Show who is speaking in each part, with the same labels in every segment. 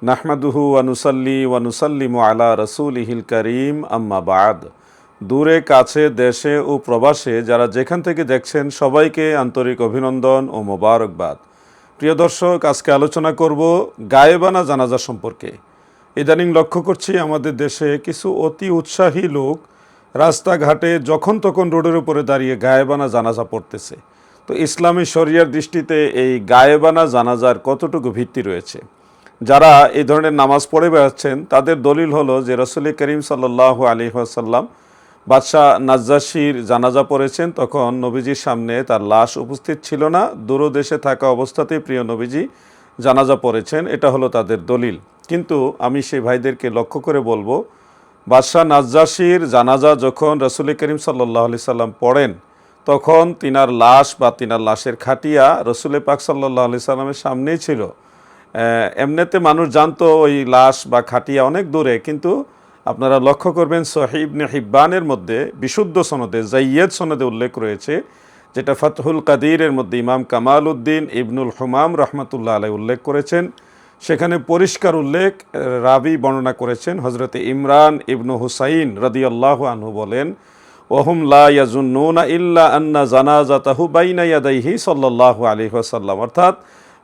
Speaker 1: নাহমাদুহু ওয়া নুসাল্লি ওয়া নুসাল্লিমু আলা রাসূলিহিল কারীম আম্মা বা'দ। দূরে কাছে দেশে ও প্রবাসে যারা যেখান থেকে দেখছেন সবাইকে আন্তরিক অভিনন্দন ও মোবারকবাদ। প্রিয় দর্শক, আজকে আলোচনা করব গায়েবানা জানাজা সম্পর্কে। ইদানিং লক্ষ্য করছি আমাদের দেশে কিছু অতি উৎসাহী লোক রাস্তাঘাটে যখন তখন রোডের উপরে দাঁড়িয়ে গায়েবানা জানাজা পড়তেছে। তো ইসলামী শরিয়ার দৃষ্টিতে এই গায়েবানা জানাজার কতটুকু ভিত্তি রয়েছে? যারা এই ধরনের নামাজ পড়ে বেড়াচ্ছেন তাদের দলিল হলো যে রাসূল করিম সাল্লাল্লাহু আলাইহি ওয়াসাল্লাম বাদশাহ নাজ্জাশীর জানাজা পড়েছেন, তখন নবীজির সামনে তার লাশ উপস্থিত ছিল না, দূরদেশে থাকা অবস্থাতেই প্রিয় নবীজি জানাজা পড়েছেন। এটা হলো তাদের দলিল। কিন্তু আমি সেই ভাইদেরকে লক্ষ্য করে বলবো, বাদশাহ নাজ্জাশীর জানাজা যখন রাসূল করিম সাল্লাল্লাহু আলাইহি সাল্লাম পড়েন, তখন তিনার লাশ বা তিনার লাশের খাটিয়া রাসূল পাক সাল্লাল্লাহু আলাইহি সাল্লামের সামনেই ছিল। এমনিতে মানুষ জানতো ওই লাশ বা খাটিয়া অনেক দূরে, কিন্তু আপনারা লক্ষ্য করবেন সহিহ ইবনে হিব্বানের মধ্যে বিশুদ্ধ সনদে জাইয়্যিদ সনদে উল্লেখ রয়েছে, যেটা ফাতহুল কাদিরের মধ্যে ইমাম কামাল উদ্দিন ইবনুল হুমাম রহমাতুল্লাহ আলাইহি উল্লেখ করেছেন। সেখানে পরিষ্কার উল্লেখ, রাবি বর্ণনা করেছেন হজরতে ইমরান ইবনু হুসাইন রাদিয়াল্লাহু আনহু বলেন, ওহুম লা ইয়াজুন্নুনা ইল্লা আন্না জানাজাতাহু বাইনা ইয়াদাইহি সাল্লাল্লাহু আলাইহি ওয়াসাল্লাম। অর্থাৎ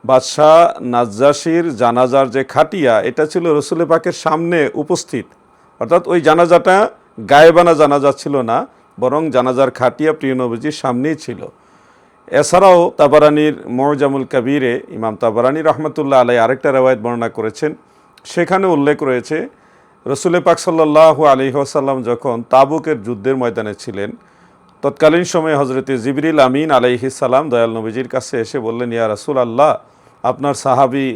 Speaker 1: বাদশাহ নাজ্জাশীর জানাজার যে খাটিয়া, এটা ছিল রাসূল পাকের সামনে উপস্থিত। অর্থাৎ ওই জানাজাটা গায়েবানা জানাজা ছিল না, বরং জানাজার খাটিয়া প্রিয় নবীজির সামনেই ছিল। এছাড়াও তাবারানির মুজামুল কাবীরে ইমাম তাবারানি রহমতুল্লাহ আলাইহি আরেকটা রিওয়ায়াত বর্ণনা করেছেন। সেখানে উল্লেখ রয়েছে রাসূল পাক সাল্লাল্লাহু আলাইহি ওয়াসাল্লাম যখন তাবুকের যুদ্ধের ময়দানে ছিলেন, তৎকালীন সময়ে হজরতে জিবরিল আমিন আলাইহিস সালাম দয়াল নবীজির কাছে এসে বললেন, ইয়া রাসূলুল্লাহ, আপনার সাহাবী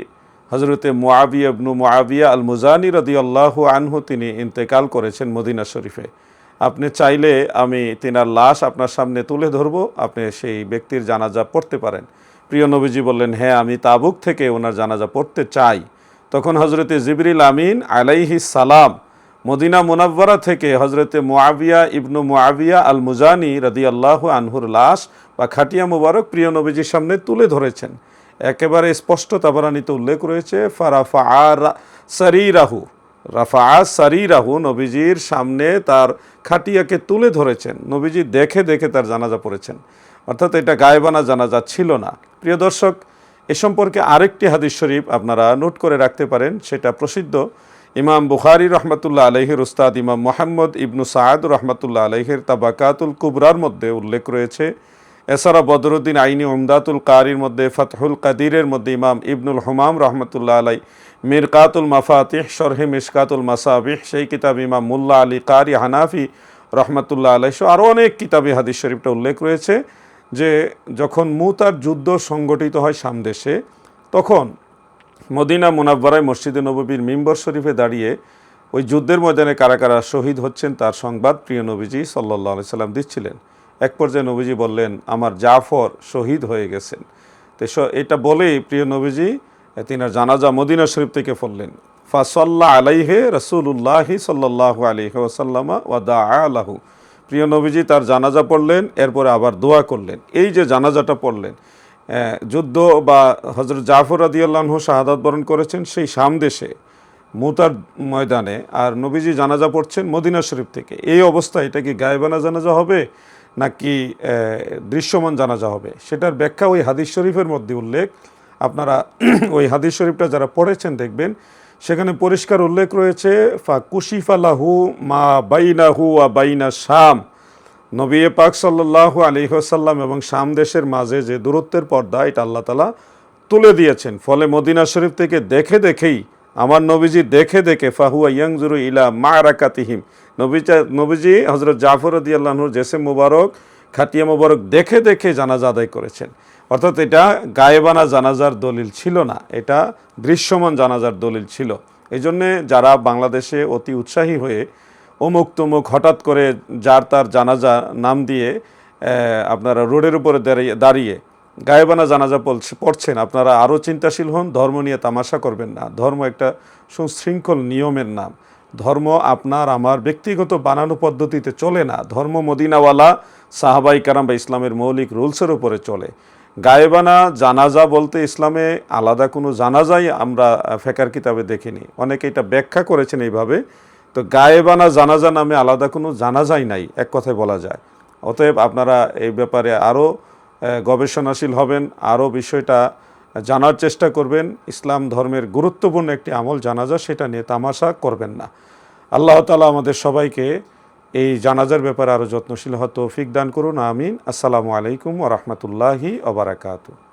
Speaker 1: হজরতে মুআবিয়া ইবনু মুআবিয়া আল মুজানি রাদিয়াল্লাহু আনহু তিনি ইন্তেকাল করেছেন মদিনা শরীফে। আপনি চাইলে আমি তিনার লাশ আপনার সামনে তুলে ধরব, আপনি সেই ব্যক্তির জানাজা পড়তে পারেন। প্রিয় নবীজি বললেন, হ্যাঁ, আমি তাবুক থেকে ওনার জানাজা পড়তে চাই। তখন হজরতে জিবরিল আমিন আলাইহিস সালাম মদিনা মুনাব্বারা থেকে হজরতে মুআবিয়া ইবনু মুআবিয়া আল মুজানি রাদিয়াল্লাহু আনহুর লাশ বা খাটিয়া মুবারক প্রিয় নবীজির সামনে তুলে ধরেছেন। একেবারে স্পষ্ট তাবারানিতে উল্লেখ রয়েছে, রাফা সারিরাহু, নবীজির সামনে তার খাটিয়াকে তুলে ধরেছেন, নবীজি দেখে দেখে তার জানাজা পড়েছেন। অর্থাৎ এটা গায়েবানা জানাজা ছিল না। প্রিয় দর্শক, এ সম্পর্কে আরেকটি হাদিস শরীফ আপনারা নোট করে রাখতে পারেন। সেটা প্রসিদ্ধ ইমাম বুখারী রহমাতুল্লাহ আলাইহির উস্তাদ ইমাম মুহাম্মদ ইবনু সাআদ রহমাতুল্লাহ আলাইহির তাবাকাতুল কুবরার মধ্যে উল্লেখ রয়েছে। এছাড়া বদরুদ্দিন আইনি উমদাতুল কারির মধ্যে, ফাতহুল কাদিরের মধ্যে ইমাম ইবনুল হুমাম রহমতুল্লাহ আলাই মিরকাতুল মাফাতিহ শরহে মিশকাতুল মাসাবিহ, সেই কিতাব ইমাম মুল্লা আলী কারি হানাফি রহমতুল্লাহ আলাই সহ আরও অনেক কিতাবে হাদিস শরীফটা উল্লেখ রয়েছে যে যখন মুতার যুদ্ধ সংগঠিত হয় সামদেশে, তখন মদিনা মুনাব্বারায় মসজিদে নববীর মিম্বর শরীফে দাঁড়িয়ে ওই যুদ্ধের ময়দানে কারা কারা শহীদ হচ্ছেন তার সংবাদ প্রিয় নবীজি সাল্লাল্লাহু আলাইহি সাল্লাম দিচ্ছিলেন। এক পর্যায়ে নবীজি বললেন, আমার জাফর শহীদ হয়ে গেছেন। তো এটা বলেই প্রিয় নবীজি তিনার জানাজা মদিনা শরীফ থেকে পড়লেন। ফাসাল্লা আলাইহি রাসূলুল্লাহি সাল্লাল্লাহু আলাইহি ওয়াসাল্লাম ওয়া দাআ লাহু। প্রিয় নবীজি তার জানাজা পড়লেন, এরপরে আবার দোয়া করলেন। এই যে জানাজাটা পড়লেন, যুদ্ধ বা হযরত জাফর রাদিয়াল্লাহু আনহু শাহাদাত বরণ করেছেন সেই সামদেশে মুতার ময়দানে, আর নবীজি জানাজা পড়ছেন মদিনা শরীফ থেকে। এই অবস্থায় এটা কি গায়েবানা জানাজা হবে নাকি দৃশ্যমান জানাজা হবে? সেটার ব্যাখ্যা ওই হাদিস শরীফের মধ্যে উল্লেখ। আপনারা ওই হাদিস শরীফটা যারা পড়েছেন দেখবেন, সেখানে পরিষ্কার উল্লেখ রয়েছে, ফাকুশিফা লাহু মা বাইনাহু ওয়া বাইনা শাম। নবী পাক সাল্লাল্লাহু আলাইহি ওয়াসাল্লাম এবং শাম দেশের মাঝে যে দূরত্বের পর্দা, এটা আল্লাহ তাআলা তুলে দিয়েছেন। ফলে মদিনা শরীফ থেকে দেখে দেখেই, আমার নবীজি দেখে দেখে, ফাহুয়া ইয়ানজুরু ইলা মারাকাতিহিম, নবীজি হযরত জাফর রাদিয়াল্লাহু আনহুর জেসে মুবারক খাটিয়া মুবারক দেখে দেখে জানাজা আদায় করেছেন। অর্থাৎ এটা গায়েবানা জানাজার দলিল ছিল না, এটা দৃশ্যমান জানাজার দলিল ছিল। এই জন্যে যারা বাংলাদেশে অতি উৎসাহী হয়ে অমুক তমুক হঠাৎ করে যার তার জানাজা নাম দিয়ে আপনারা রোডের উপরে দাঁড়িয়ে গায়েবানা জানাজা পড়ছেন, আপনারা আরও চিন্তাশীল হন। ধর্ম নিয়ে তামাশা করবেন না। ধর্ম একটা সুশৃঙ্খল নিয়মের নাম। ধর্ম আপনার আমার ব্যক্তিগত বানানো পদ্ধতিতে চলে না। ধর্ম মদিনাওয়ালা সাহাবাই কারাম বা ইসলামের মৌলিক রুলসের উপরে চলে। গায়েবানা জানাজা বলতে ইসলামে আলাদা কোনো জানাজাই আমরা ফেকার কিতাবে দেখিনি, অনেকে এটা ব্যাখ্যা করেছেন এইভাবে। তো গায়েবানা জানাজা নামে আলাদা কোনো জানাজাই নাই, এক কথায় বলা যায়। অতএব আপনারা এই ব্যাপারে আরও গবেষণাশীল হবেন, আরও বিষয়টা জানার চেষ্টা করবেন। ইসলাম ধর্মের গুরুত্বপূর্ণ একটি আমল জানাজা, সেটা নিয়ে তামাশা করবেন না। আল্লাহ তাআলা আমাদের সবাইকে এই জানাজার ব্যাপারে আরও যত্নশীল হওয়ার তৌফিক দান করুন, আমিন। আসসালামু আলাইকুম ওয়া রাহমাতুল্লাহি ওয়া বারাকাতুহু।